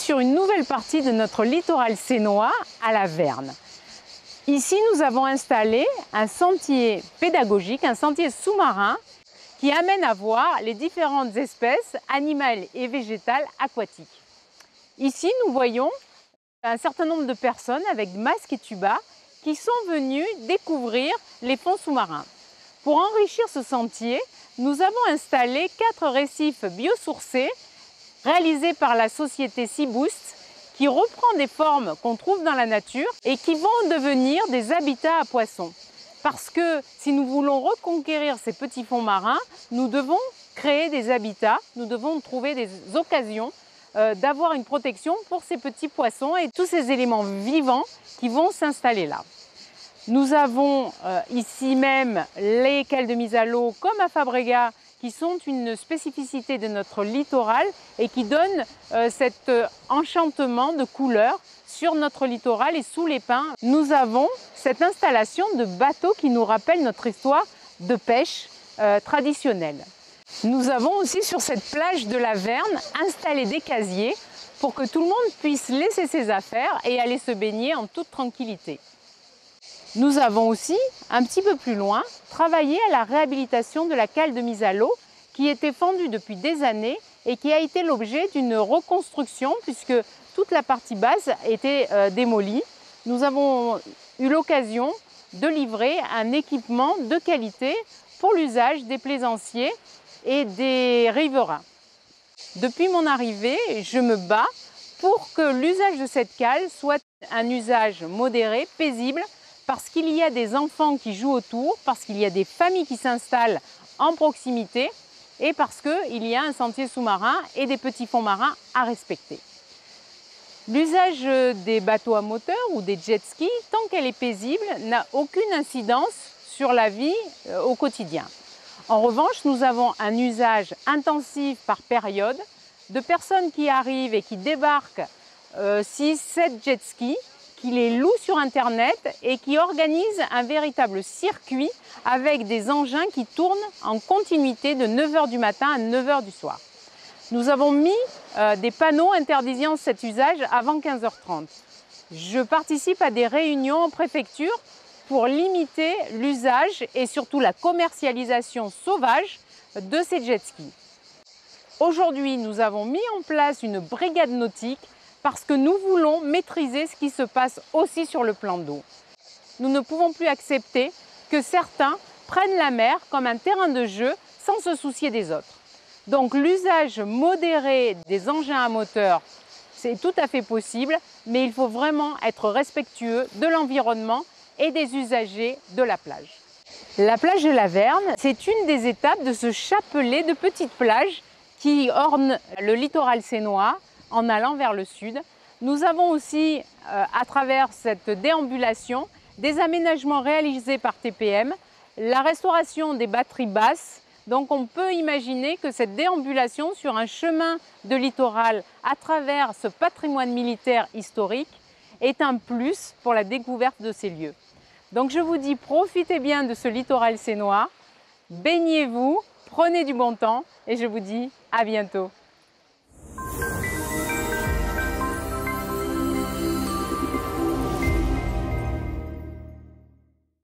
sur une nouvelle partie de notre littoral sénois à la Verne. Ici, nous avons installé un sentier pédagogique, un sentier sous-marin qui amène à voir les différentes espèces animales et végétales aquatiques. Ici, nous voyons un certain nombre de personnes avec masques et tubas qui sont venues découvrir les fonds sous-marins. Pour enrichir ce sentier, nous avons installé 4 récifs biosourcés réalisés par la société Seaboost qui reprend des formes qu'on trouve dans la nature et qui vont devenir des habitats à poissons. Parce que si nous voulons reconquérir ces petits fonds marins, nous devons créer des habitats, nous devons trouver des occasions d'avoir une protection pour ces petits poissons et tous ces éléments vivants qui vont s'installer là. Nous avons ici même les cales de mise à l'eau comme à Fabregat qui sont une spécificité de notre littoral et qui donnent cet enchantement de couleurs sur notre littoral et sous les pins. Nous avons cette installation de bateaux qui nous rappelle notre histoire de pêche traditionnelle. Nous avons aussi sur cette plage de la Verne installé des casiers pour que tout le monde puisse laisser ses affaires et aller se baigner en toute tranquillité. Nous avons aussi, un petit peu plus loin, travaillé à la réhabilitation de la cale de mise à l'eau qui était fendue depuis des années et qui a été l'objet d'une reconstruction puisque toute la partie basse était démolie. Nous avons eu l'occasion de livrer un équipement de qualité pour l'usage des plaisanciers et des riverains. Depuis mon arrivée, je me bats pour que l'usage de cette cale soit un usage modéré, paisible, parce qu'il y a des enfants qui jouent autour, parce qu'il y a des familles qui s'installent en proximité et parce qu'il y a un sentier sous-marin et des petits fonds marins à respecter. L'usage des bateaux à moteur ou des jet skis, tant qu'elle est paisible, n'a aucune incidence sur la vie au quotidien. En revanche, nous avons un usage intensif par période de personnes qui arrivent et qui débarquent 6-7 jet skis, qui les louent sur Internet et qui organisent un véritable circuit avec des engins qui tournent en continuité de 9 h du matin à 9 h du soir. Nous avons mis des panneaux interdisant cet usage avant 15 h 30. Je participe à des réunions en préfecture pour limiter l'usage et surtout la commercialisation sauvage de ces jet skis. Aujourd'hui, nous avons mis en place une brigade nautique parce que nous voulons maîtriser ce qui se passe aussi sur le plan d'eau. Nous ne pouvons plus accepter que certains prennent la mer comme un terrain de jeu sans se soucier des autres. Donc l'usage modéré des engins à moteur, c'est tout à fait possible, mais il faut vraiment être respectueux de l'environnement et des usagers de la plage. La plage de la Verne, c'est une des étapes de ce chapelet de petites plages qui ornent le littoral sénois en allant vers le sud. Nous avons aussi, à travers cette déambulation, des aménagements réalisés par TPM, la restauration des batteries basses. Donc on peut imaginer que cette déambulation sur un chemin de littoral à travers ce patrimoine militaire historique est un plus pour la découverte de ces lieux. Donc je vous dis, profitez bien de ce littoral sénois, baignez-vous, prenez du bon temps et je vous dis à bientôt.